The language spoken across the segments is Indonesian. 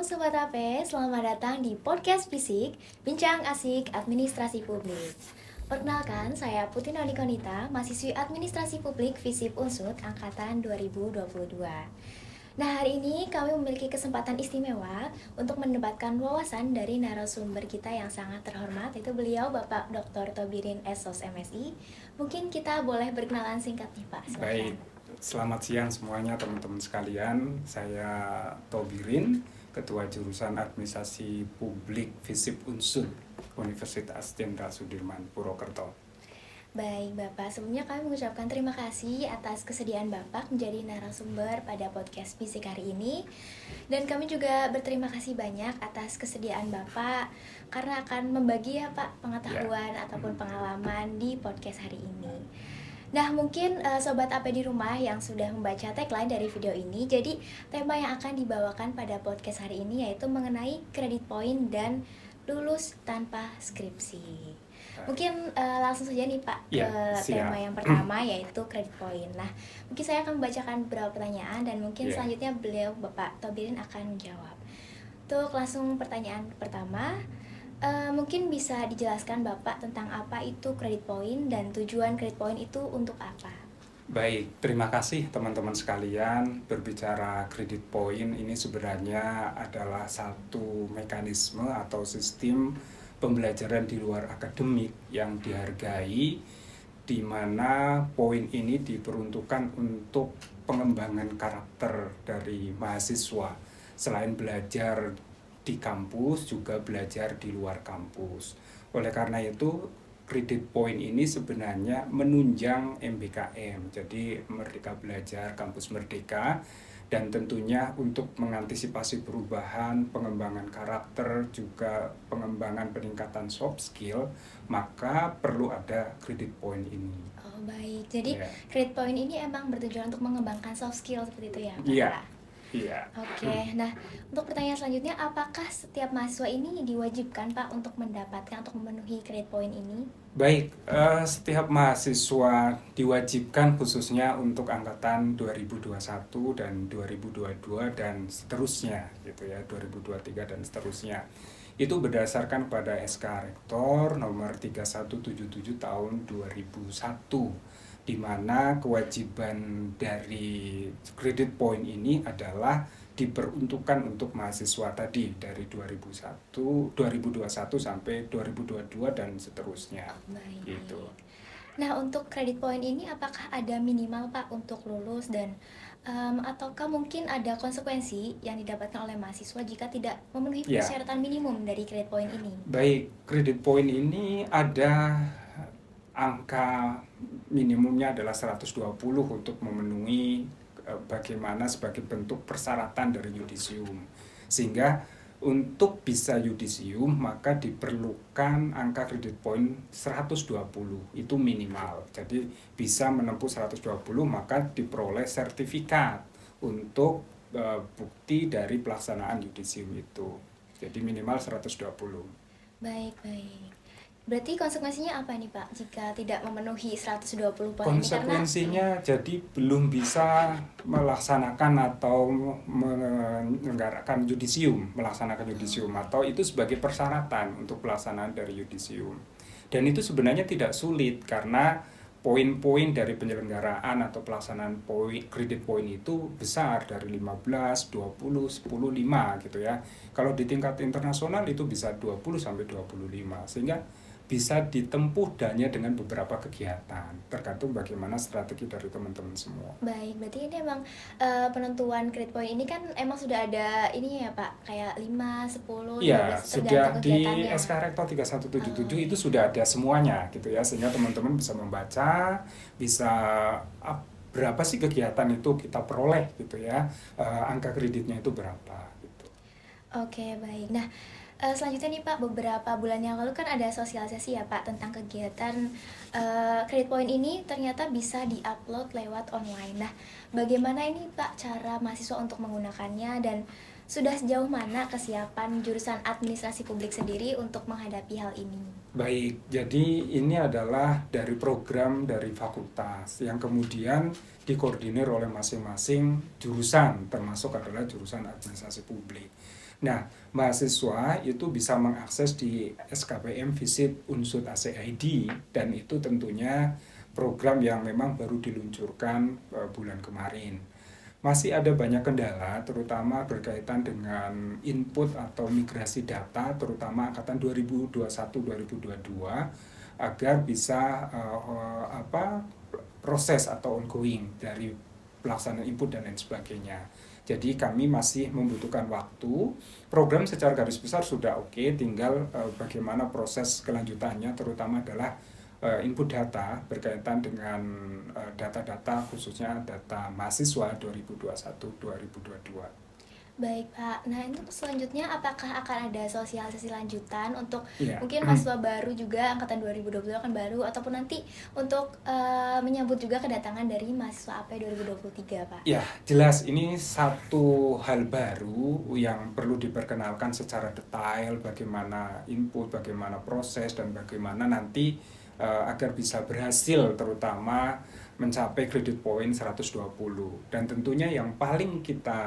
Sobat AP, selamat datang di Podcast Fisik, Bincang Asik Administrasi Publik. Perkenalkan, saya Putri Nolikonita, mahasiswi Administrasi Publik FISIP Unsud Angkatan 2022. Nah, hari ini kami memiliki kesempatan istimewa untuk mendebatkan wawasan dari narasumber kita yang sangat terhormat, yaitu beliau Bapak Dr. Tobirin S.Sos MSI. Mungkin kita boleh berkenalan singkat nih Pak, silakan. Baik, selamat siang semuanya teman-teman sekalian. Saya Tobirin, Ketua Jurusan Administrasi Publik FISIP Unsud Universitas Jenderal Sudirman, Purwokerto. Baik Bapak, sebelumnya kami mengucapkan terima kasih atas kesediaan Bapak menjadi narasumber pada podcast Fisik hari ini. Dan kami juga berterima kasih banyak atas kesediaan Bapak karena akan membagi ya Pak pengetahuan ataupun pengalaman di podcast hari ini. Nah, mungkin Sobat AP di rumah yang sudah membaca tagline dari video ini, jadi tema yang akan dibawakan pada podcast hari ini yaitu mengenai kredit poin dan lulus tanpa skripsi. Mungkin langsung saja nih Pak ke tema yang pertama yaitu kredit poin. Nah, mungkin saya akan membacakan beberapa pertanyaan dan mungkin selanjutnya beliau Bapak Tobirin akan menjawab. Untuk langsung pertanyaan pertama, mungkin bisa dijelaskan Bapak tentang apa itu kredit poin dan tujuan kredit poin itu untuk apa? Baik, terima kasih teman-teman sekalian. Berbicara kredit poin ini sebenarnya adalah satu mekanisme atau sistem pembelajaran di luar akademik yang dihargai, di mana poin ini diperuntukkan untuk pengembangan karakter dari mahasiswa. Selain belajar di kampus, juga belajar di luar kampus. Oleh karena itu, kredit poin ini sebenarnya menunjang MBKM, jadi Merdeka Belajar Kampus Merdeka, dan tentunya untuk mengantisipasi perubahan, pengembangan karakter, juga pengembangan peningkatan soft skill, maka perlu ada kredit poin ini. Oh baik, jadi kredit poin ini emang bertujuan untuk mengembangkan soft skill seperti itu ya Pak? Iya. Oke, nah untuk pertanyaan selanjutnya, apakah setiap mahasiswa ini diwajibkan Pak untuk mendapatkan, untuk memenuhi kredit poin ini? Baik, setiap mahasiswa diwajibkan khususnya untuk angkatan 2021 dan 2022 dan seterusnya gitu ya, 2023 dan seterusnya. Itu berdasarkan pada SK Rektor nomor 3177 tahun 2001, di mana kewajiban dari kredit poin ini adalah diperuntukkan untuk mahasiswa tadi dari 2021 sampai 2022 dan seterusnya. Baik. Gitu. Nah, untuk kredit poin ini apakah ada minimal Pak untuk lulus dan ataukah mungkin ada konsekuensi yang didapatkan oleh mahasiswa jika tidak memenuhi persyaratan minimum dari kredit poin ini? Baik, kredit poin ini ada angka minimumnya adalah 120 untuk memenuhi bagaimana sebagai bentuk persyaratan dari yudisium. Sehingga untuk bisa yudisium maka diperlukan angka kredit poin 120, itu minimal. Jadi bisa menempuh 120 maka diperoleh sertifikat untuk bukti dari pelaksanaan yudisium itu. Jadi minimal 120. Baik. Berarti konsekuensinya apa nih Pak jika tidak memenuhi 120 poin ini? Konsekuensinya jadi belum bisa melaksanakan atau menyelenggarakan yudisium, atau itu sebagai persyaratan untuk pelaksanaan dari yudisium. Dan itu sebenarnya tidak sulit karena poin-poin dari penyelenggaraan atau pelaksanaan kredit poin itu besar, dari 15, 20, 10, 5 gitu ya. Kalau di tingkat internasional itu bisa 20 sampai 25, sehingga bisa ditempuh dannya dengan beberapa kegiatan, tergantung bagaimana strategi dari teman-teman semua. Baik, berarti ini emang penentuan kredit poin ini kan emang sudah ada ini ya Pak, kayak 5, 10, 12, Iya, sudah di kegiatannya. SK Rektor 3177 itu sudah ada semuanya gitu ya, sehingga teman-teman bisa membaca, bisa berapa sih kegiatan itu kita peroleh gitu ya, angka kreditnya itu berapa gitu. Oke, baik. Nah, selanjutnya nih Pak, beberapa bulan yang lalu kan ada sosialisasi ya Pak tentang kegiatan kredit poin ini ternyata bisa diupload lewat online. Nah, bagaimana ini Pak cara mahasiswa untuk menggunakannya dan sudah sejauh mana kesiapan jurusan administrasi publik sendiri untuk menghadapi hal ini? Baik, jadi ini adalah dari program dari fakultas yang kemudian dikoordinir oleh masing-masing jurusan, termasuk adalah jurusan administrasi publik. Nah, mahasiswa itu bisa mengakses di SKPM Visit Unsud ACID, dan itu tentunya program yang memang baru diluncurkan bulan kemarin. Masih ada banyak kendala, terutama berkaitan dengan input atau migrasi data, terutama angkatan 2021-2022, agar bisa proses atau ongoing dari pelaksanaan input dan lain sebagainya. Jadi kami masih membutuhkan waktu. Program secara garis besar sudah oke, tinggal bagaimana proses kelanjutannya, terutama adalah input data berkaitan dengan data-data, khususnya data mahasiswa 2021-2022. Baik Pak, nah untuk selanjutnya apakah akan ada sosialisasi lanjutan untuk Ya. mungkin mahasiswa baru juga angkatan 2022 kan baru, ataupun nanti untuk menyambut juga kedatangan dari mahasiswa AP 2023 Pak? Ya, jelas ini satu hal baru yang perlu diperkenalkan secara detail, bagaimana input, bagaimana proses, dan bagaimana nanti agar bisa berhasil, terutama mencapai credit point 120. Dan tentunya yang paling kita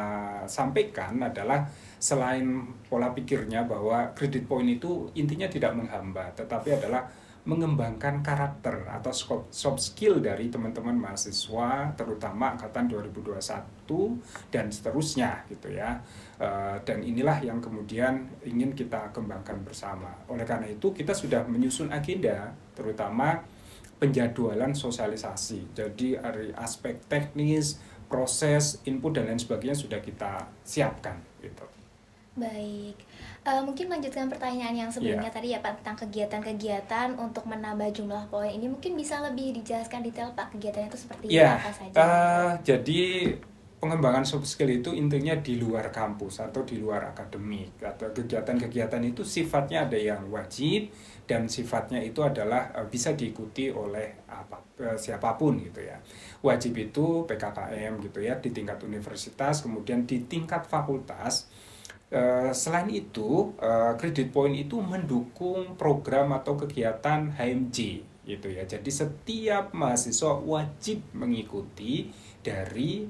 sampaikan adalah selain pola pikirnya bahwa credit point itu intinya tidak menghambat, tetapi adalah mengembangkan karakter atau soft skill dari teman-teman mahasiswa, terutama angkatan 2021 dan seterusnya gitu ya. Dan inilah yang kemudian ingin kita kembangkan bersama. Oleh karena itu kita sudah menyusun agenda, terutama penjadwalan sosialisasi. Jadi dari aspek teknis, proses, input dan lain sebagainya sudah kita siapkan gitu. Baik, mungkin melanjutkan pertanyaan yang sebelumnya tadi ya Pak, tentang kegiatan-kegiatan untuk menambah jumlah poin ini, mungkin bisa lebih dijelaskan detail Pak, kegiatannya itu seperti apa saja? Jadi pengembangan soft skill itu intinya di luar kampus atau di luar akademik, atau kegiatan-kegiatan itu sifatnya ada yang wajib dan sifatnya itu adalah bisa diikuti oleh siapapun gitu ya. Wajib itu PKKM gitu ya di tingkat universitas, kemudian di tingkat fakultas. Selain itu, credit point itu mendukung program atau kegiatan HMJ gitu ya. Jadi setiap mahasiswa wajib mengikuti dari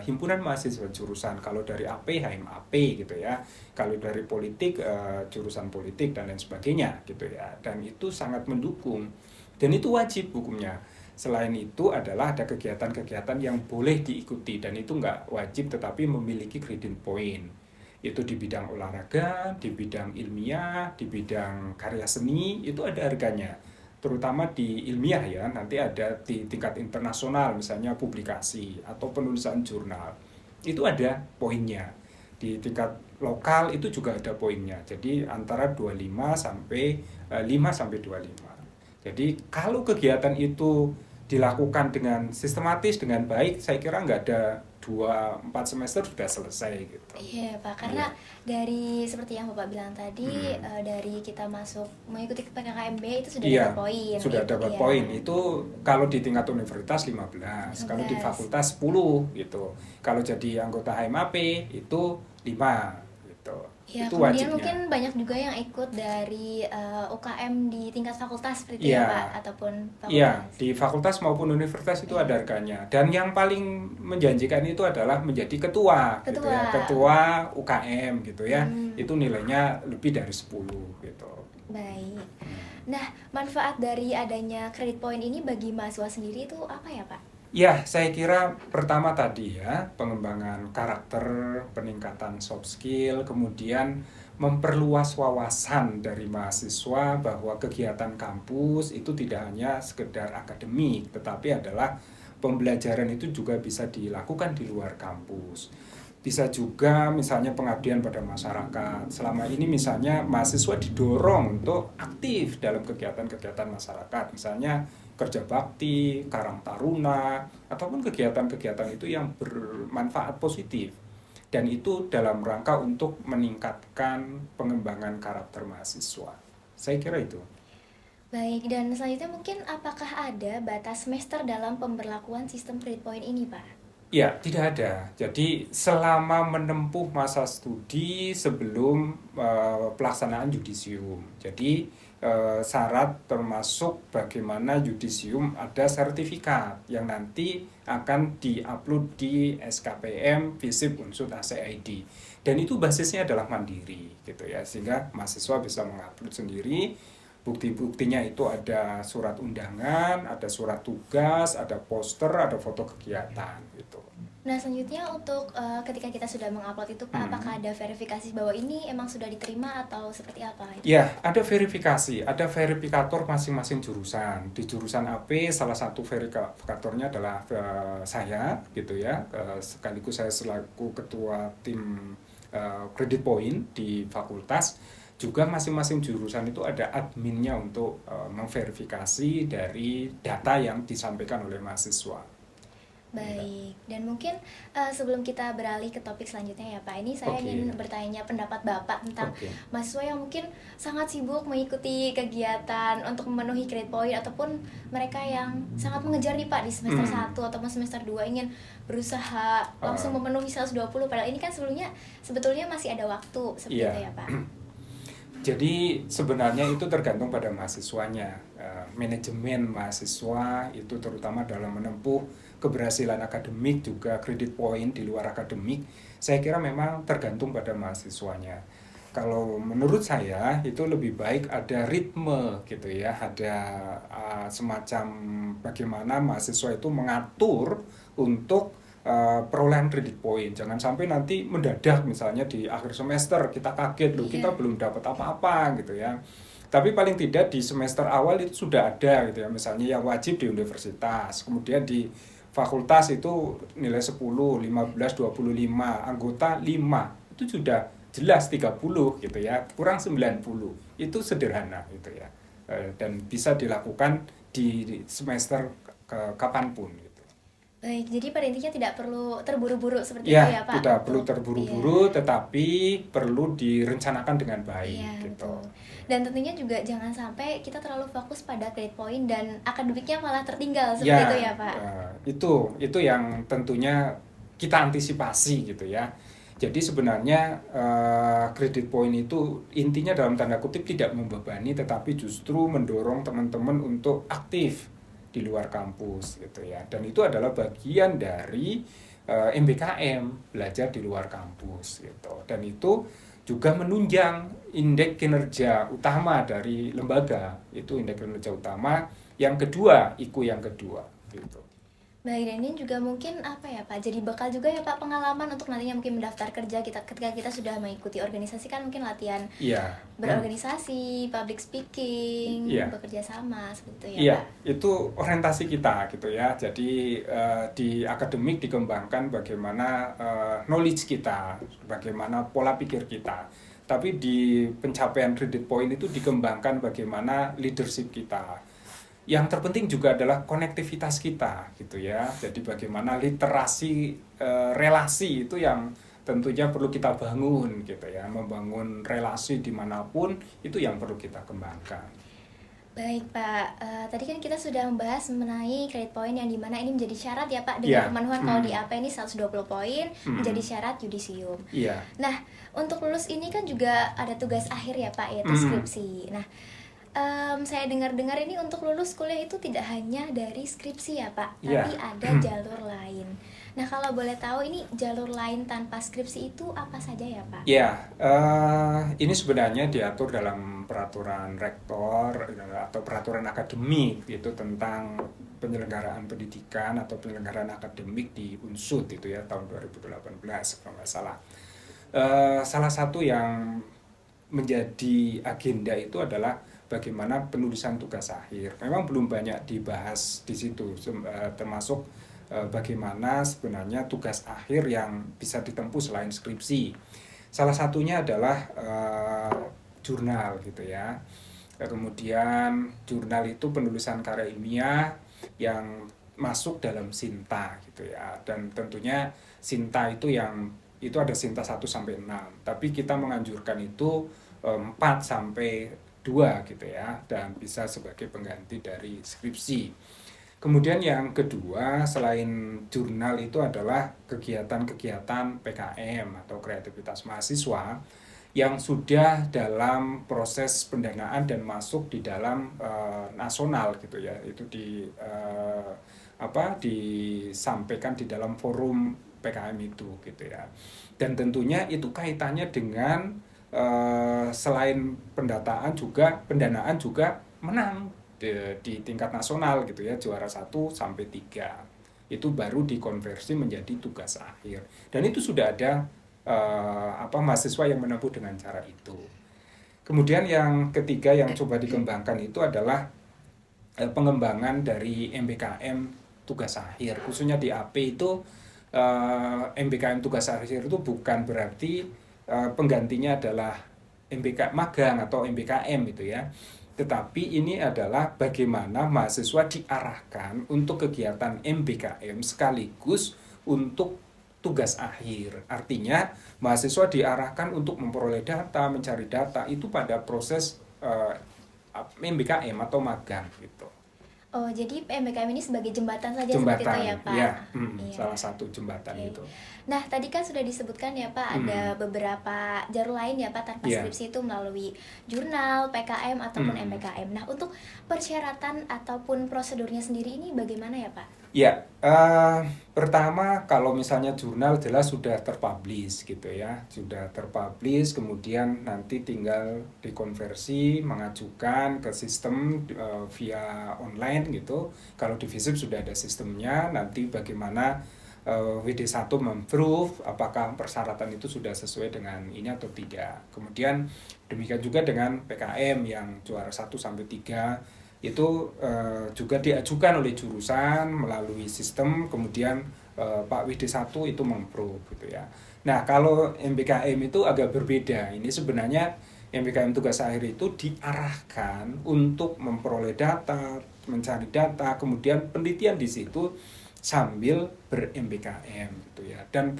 himpunan mahasiswa jurusan. Kalau dari AP, HMAP gitu ya. Kalau dari politik, jurusan politik dan lain sebagainya gitu ya. Dan itu sangat mendukung. Dan itu wajib hukumnya. Selain itu adalah ada kegiatan-kegiatan yang boleh diikuti, dan itu nggak wajib tetapi memiliki credit point. Itu di bidang olahraga, di bidang ilmiah, di bidang karya seni, itu ada harganya. Terutama di ilmiah ya, nanti ada di tingkat internasional, misalnya publikasi atau penulisan jurnal. Itu ada poinnya. Di tingkat lokal itu juga ada poinnya. Jadi antara 25 sampai 5 sampai 25. Jadi kalau kegiatan itu dilakukan dengan sistematis, dengan baik, saya kira nggak ada 2-4 semester sudah selesai gitu. Iya Pak, karena dari seperti yang Bapak bilang tadi, dari kita masuk mengikuti PKKMB itu sudah dapat poin. Sudah dapat poin. Itu kalau di tingkat universitas 15, kalau di fakultas 10 gitu. Kalau jadi anggota HMAP itu 5 gitu. Ya, itu kemudian wajibnya. mungkin banyak juga yang ikut dari UKM di tingkat fakultas seperti itu ya Pak, ataupun fakultas. Iya, di fakultas maupun universitas itu ada harganya. Dan yang paling menjanjikan itu adalah menjadi ketua. Gitu ya. Ketua UKM gitu ya. Itu nilainya lebih dari 10 gitu. Baik. Nah, manfaat dari adanya credit point ini bagi mahasiswa sendiri itu apa ya Pak? Ya, saya kira pertama tadi ya, pengembangan karakter, peningkatan soft skill, kemudian memperluas wawasan dari mahasiswa bahwa kegiatan kampus itu tidak hanya sekedar akademik, tetapi adalah pembelajaran itu juga bisa dilakukan di luar kampus. Bisa juga misalnya pengabdian pada masyarakat. Selama ini misalnya mahasiswa didorong untuk aktif dalam kegiatan-kegiatan masyarakat, misalnya kerja bakti, karang taruna, ataupun kegiatan-kegiatan itu yang bermanfaat positif. Dan itu dalam rangka untuk meningkatkan pengembangan karakter mahasiswa. Saya kira itu. Baik, dan selanjutnya mungkin apakah ada batas semester dalam pemberlakuan sistem credit point ini Pak? Ya, tidak ada. Jadi selama menempuh masa studi sebelum pelaksanaan yudisium. Jadi syarat termasuk bagaimana yudisium ada sertifikat yang nanti akan diupload di SKPM FISIP Unsut ACID, dan itu basisnya adalah mandiri gitu ya, sehingga mahasiswa bisa mengupload sendiri. Bukti-buktinya itu ada surat undangan, ada surat tugas, ada poster, ada foto kegiatan gitu. Nah, selanjutnya untuk ketika kita sudah mengupload itu Pak, apakah ada verifikasi bahwa ini emang sudah diterima atau seperti apa? Ya, ada verifikasi, ada verifikator masing-masing jurusan. Di jurusan AP salah satu verifikatornya adalah saya gitu ya. Sekaligus saya selaku ketua tim Credit Point di fakultas. Juga masing-masing jurusan itu ada adminnya untuk memverifikasi dari data yang disampaikan oleh mahasiswa. Baik, dan mungkin sebelum kita beralih ke topik selanjutnya ya Pak, ini saya Oke. ingin bertanya pendapat Bapak tentang Oke. mahasiswa yang mungkin sangat sibuk mengikuti kegiatan untuk memenuhi grade point, ataupun mereka yang sangat mengejar nih Pak di semester 1 ataupun semester 2 ingin berusaha langsung memenuhi 120, padahal ini kan sebetulnya masih ada waktu seperti Iya. itu ya Pak. Jadi sebenarnya itu tergantung pada mahasiswanya. Manajemen mahasiswa itu terutama dalam menempuh keberhasilan akademik, juga credit point di luar akademik, saya kira memang tergantung pada mahasiswanya. Kalau menurut saya itu lebih baik ada ritme gitu ya, ada semacam bagaimana mahasiswa itu mengatur untuk perolehan credit point. Jangan sampai nanti mendadak misalnya di akhir semester kita kaget loh, kita belum dapat apa-apa gitu ya. Tapi paling tidak di semester awal itu sudah ada gitu ya, misalnya yang wajib di universitas, kemudian di fakultas itu nilai 10, 15, 25, anggota 5, itu sudah jelas 30 gitu ya, kurang 90, itu sederhana gitu ya. Dan bisa dilakukan di semester kapanpun gitu. Baik, jadi pada intinya tidak perlu terburu-buru seperti Ya, itu ya Pak. tidak perlu terburu-buru, tetapi perlu direncanakan dengan baik Iya, gitu. betul. Dan tentunya juga jangan sampai kita terlalu fokus pada grade point dan akademiknya malah tertinggal seperti itu ya Pak. Itu yang tentunya kita antisipasi gitu ya. Jadi sebenarnya credit point itu intinya dalam tanda kutip tidak membebani, tetapi justru mendorong teman-teman untuk aktif di luar kampus gitu ya. Dan itu adalah bagian dari MBKM, belajar di luar kampus gitu. Dan itu juga menunjang indeks kinerja utama dari lembaga, itu indeks kinerja utama yang kedua, IKU yang kedua gitu. Baik, dan ini juga mungkin apa ya Pak, jadi bekal juga ya Pak, pengalaman untuk nantinya mungkin mendaftar kerja kita ketika kita sudah mengikuti organisasi, kan mungkin latihan berorganisasi, public speaking, bekerja sama seperti itu ya Pak. Itu orientasi kita gitu ya. Jadi di akademik dikembangkan bagaimana knowledge kita, bagaimana pola pikir kita. Tapi di pencapaian credit point itu dikembangkan bagaimana leadership kita. Yang terpenting juga adalah konektivitas kita gitu ya. Jadi bagaimana literasi relasi itu yang tentunya perlu kita bangun gitu ya. Membangun relasi dimanapun itu yang perlu kita kembangkan. Baik Pak, tadi kan kita sudah membahas mengenai credit point yang dimana ini menjadi syarat ya Pak, dengan pemenuhan kalau di AP ini 120 poin menjadi syarat yudisium. Nah, untuk lulus ini kan juga ada tugas akhir ya Pak, yaitu skripsi. Nah, saya dengar-dengar ini untuk lulus kuliah itu tidak hanya dari skripsi ya Pak, tapi ada jalur lain. Nah, kalau boleh tahu ini jalur lain tanpa skripsi itu apa saja ya Pak? Ini sebenarnya diatur dalam peraturan rektor atau peraturan akademik itu tentang penyelenggaraan pendidikan atau penyelenggaraan akademik di Unsut itu ya tahun 2018 kalau nggak salah. Salah satu yang menjadi agenda itu adalah bagaimana penulisan tugas akhir. Memang belum banyak dibahas di situ, termasuk bagaimana sebenarnya tugas akhir yang bisa ditempuh selain skripsi. Salah satunya adalah jurnal gitu ya. Kemudian jurnal itu penulisan karya ilmiah yang masuk dalam Sinta gitu ya. Dan tentunya Sinta itu ada Sinta 1 sampai 6. Tapi kita menganjurkan itu 4 sampai 2 gitu ya, dan bisa sebagai pengganti dari skripsi. Kemudian yang kedua selain jurnal itu adalah kegiatan-kegiatan PKM atau kreativitas mahasiswa yang sudah dalam proses pendanaan dan masuk di dalam nasional gitu ya, itu disampaikan di dalam forum PKM itu gitu ya. Dan tentunya itu kaitannya dengan selain pendanaan juga menang di tingkat nasional gitu ya, juara 1 sampai 3 itu baru dikonversi menjadi tugas akhir, dan itu sudah ada mahasiswa yang menempuh dengan cara itu. Kemudian yang ketiga yang coba dikembangkan itu adalah pengembangan dari MBKM tugas akhir, khususnya di AP itu. MBKM tugas akhir itu bukan berarti penggantinya adalah MBK magang atau MBKM gitu ya, tetapi ini adalah bagaimana mahasiswa diarahkan untuk kegiatan MBKM sekaligus untuk tugas akhir. Artinya mahasiswa diarahkan untuk memperoleh data, mencari data itu pada proses MBKM atau magang gitu. Oh, jadi MBKM ini sebagai jembatan saja seperti itu ya, Pak? Ya, Iya. salah satu jembatan Oke. itu. Nah, tadi kan sudah disebutkan ya, Pak, ada beberapa jalur lain ya, Pak, tanpa Iya. skripsi itu melalui jurnal, PKM, ataupun MBKM. Nah, untuk persyaratan ataupun prosedurnya sendiri ini bagaimana ya, Pak? Ya, pertama kalau misalnya jurnal jelas sudah terpublish gitu ya, sudah terpublish, kemudian nanti tinggal dikonversi, mengajukan ke sistem via online gitu. Kalau di FISIP sudah ada sistemnya, nanti bagaimana WD1 memprove apakah persyaratan itu sudah sesuai dengan ini atau tidak. Kemudian demikian juga dengan PKM yang juara 1 sampai 3 itu juga diajukan oleh jurusan melalui sistem, kemudian Pak WD1 itu memprove gitu ya. Nah, kalau MBKM itu agak berbeda. Ini sebenarnya MBKM tugas akhir itu diarahkan untuk memperoleh data, mencari data, kemudian penelitian di situ sambil ber-MBKM gitu ya. Dan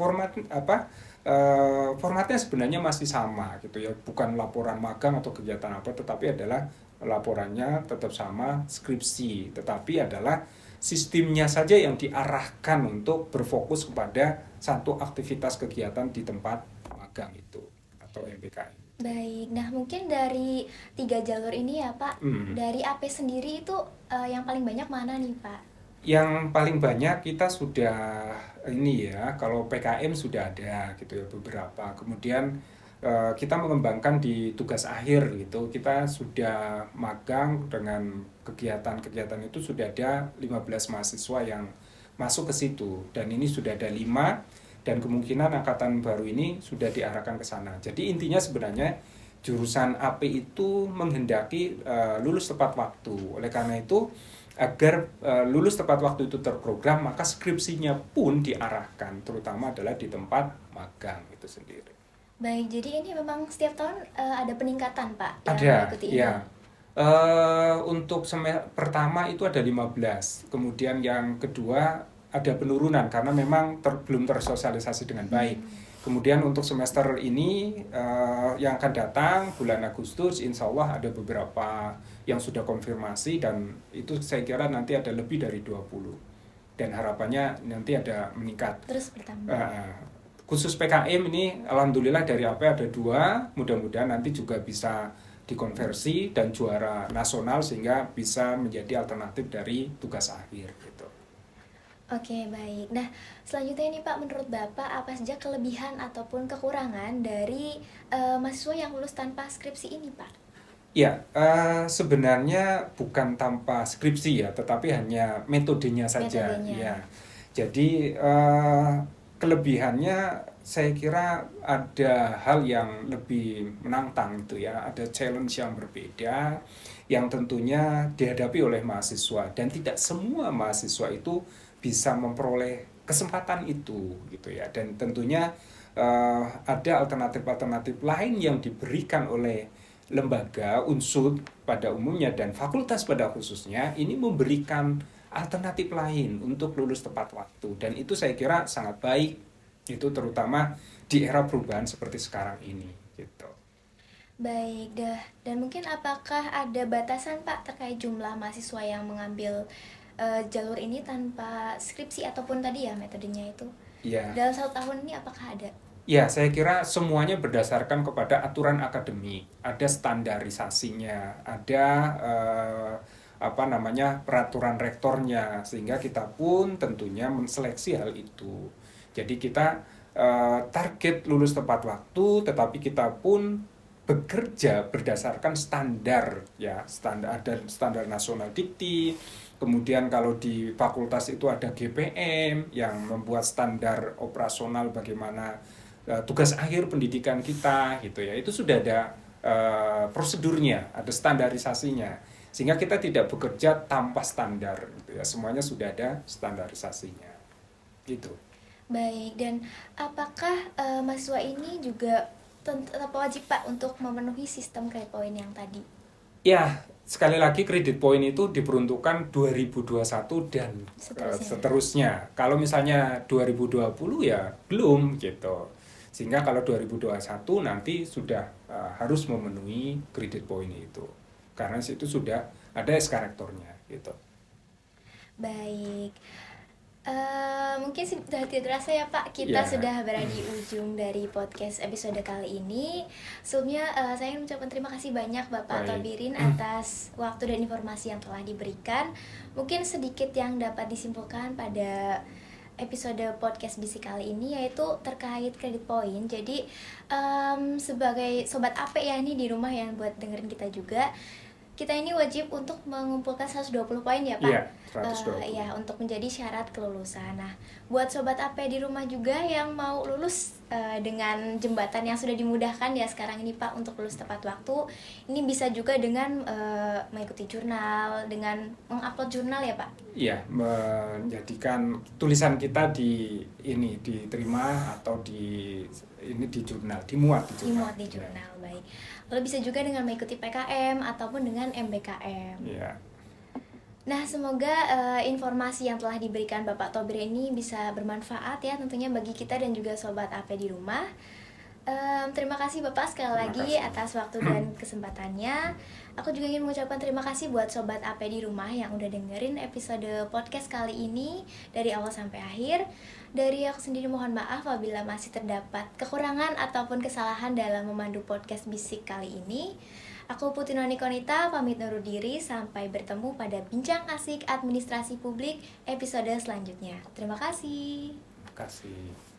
formatnya sebenarnya masih sama gitu ya, bukan laporan magang atau kegiatan apa, tetapi adalah laporannya tetap sama skripsi, tetapi adalah sistemnya saja yang diarahkan untuk berfokus kepada satu aktivitas kegiatan di tempat magang itu atau MBKM. Baik, nah mungkin dari 3 jalur ini ya, Pak, dari AP sendiri itu yang paling banyak mana nih, Pak? Yang paling banyak kita sudah ini ya, kalau PKM sudah ada gitu ya beberapa. Kemudian kita mengembangkan di tugas akhir gitu. Kita sudah magang dengan kegiatan-kegiatan itu sudah ada 15 mahasiswa yang masuk ke situ, dan ini sudah ada 5, dan kemungkinan angkatan baru ini sudah diarahkan ke sana. Jadi intinya sebenarnya jurusan AP itu menghendaki lulus tepat waktu. Oleh karena itu agar lulus tepat waktu itu terprogram, maka skripsinya pun diarahkan terutama adalah di tempat magang itu sendiri. Baik, jadi ini memang setiap tahun ada peningkatan, Pak, yang Ada, mengikuti ini. ya. Untuk pertama itu ada 15, kemudian yang kedua ada penurunan karena memang belum tersosialisasi dengan baik. Kemudian untuk semester ini yang akan datang bulan Agustus, insya Allah ada beberapa yang sudah konfirmasi, dan itu saya kira nanti ada lebih dari 20. Dan harapannya nanti ada meningkat. Terus bertambah. Khusus PKM ini alhamdulillah dari AP ada 2, mudah-mudahan nanti juga bisa dikonversi dan juara nasional sehingga bisa menjadi alternatif dari tugas akhir gitu. Oke, baik. Nah, selanjutnya ini Pak, menurut Bapak apa saja kelebihan ataupun kekurangan dari mahasiswa yang lulus tanpa skripsi ini, Pak? Ya, sebenarnya bukan tanpa skripsi ya, tetapi hanya metodenya saja. Metodenya. Ya. Jadi kelebihannya saya kira ada hal yang lebih menantang itu ya, ada challenge yang berbeda yang tentunya dihadapi oleh mahasiswa, dan tidak semua mahasiswa itu bisa memperoleh kesempatan itu gitu ya. Dan tentunya ada alternatif-alternatif lain yang diberikan oleh lembaga, unsur pada umumnya dan fakultas pada khususnya, ini memberikan alternatif lain untuk lulus tepat waktu, dan itu saya kira sangat baik, itu terutama di era perubahan seperti sekarang ini gitu. Baik, dan mungkin apakah ada batasan Pak terkait jumlah mahasiswa yang mengambil jalur ini tanpa skripsi ataupun tadi ya metodenya itu? Ya. Dalam 1 tahun ini apakah ada? Ya, saya kira semuanya berdasarkan kepada aturan akademik. Ada standarisasinya, ada apa namanya peraturan rektornya, sehingga kita pun tentunya menseleksi hal itu. Jadi kita target lulus tepat waktu, tetapi kita pun bekerja berdasarkan standar ya, standar ada standar nasional dikti. Kemudian kalau di fakultas itu ada GPM yang membuat standar operasional bagaimana tugas akhir pendidikan kita gitu ya. Itu sudah ada prosedurnya, ada standarisasinya. Sehingga kita tidak bekerja tanpa standar gitu ya. Semuanya sudah ada standarisasinya. Gitu. Baik, dan apakah mahasiswa ini juga tetap wajib Pak untuk memenuhi sistem credit point yang tadi? Ya, sekali lagi kredit point itu diperuntukkan 2021 dan seterusnya. Kalau misalnya 2020 ya belum gitu. Sehingga kalau 2021 nanti sudah harus memenuhi kredit point itu. Karena itu sudah ada SK rektornya gitu. Baik. Mungkin sudah tidak terasa ya Pak, kita sudah berada di ujung dari podcast episode kali ini. Sebelumnya saya ingin mengucapkan terima kasih banyak Bapak Tobirin atas waktu dan informasi yang telah diberikan. Mungkin sedikit yang dapat disimpulkan pada episode podcast Bisik kali ini yaitu terkait credit point. Jadi sebagai sobat AP ya nih di rumah yang buat dengerin kita juga, kita ini wajib untuk mengumpulkan 120 poin ya Pak. Iya, 120. Ya, untuk menjadi syarat kelulusan. Nah, buat sobat AP di rumah juga yang mau lulus dengan jembatan yang sudah dimudahkan ya sekarang ini Pak untuk lulus tepat waktu, ini bisa juga dengan mengikuti jurnal, dengan mengupload jurnal ya Pak. Iya, menjadikan tulisan kita diterima atau di jurnal, dimuat di jurnal. Dimuat di jurnal, ya. Baik. Lalu bisa juga dengan mengikuti PKM ataupun dengan MBKM. Iya. Nah, semoga informasi yang telah diberikan Bapak Tobir ini bisa bermanfaat ya tentunya bagi kita dan juga sobat AP di rumah. Terima kasih Bapak sekali lagi atas waktu dan kesempatannya. Aku juga ingin mengucapkan terima kasih buat sobat AP di rumah yang udah dengerin episode podcast kali ini dari awal sampai akhir. Dari aku sendiri mohon maaf apabila masih terdapat kekurangan ataupun kesalahan dalam memandu podcast Bisik kali ini. Aku Putri Noni Konita pamit undur diri, sampai bertemu pada Bincang Asik Administrasi Publik episode selanjutnya. Terima kasih. Terima kasih.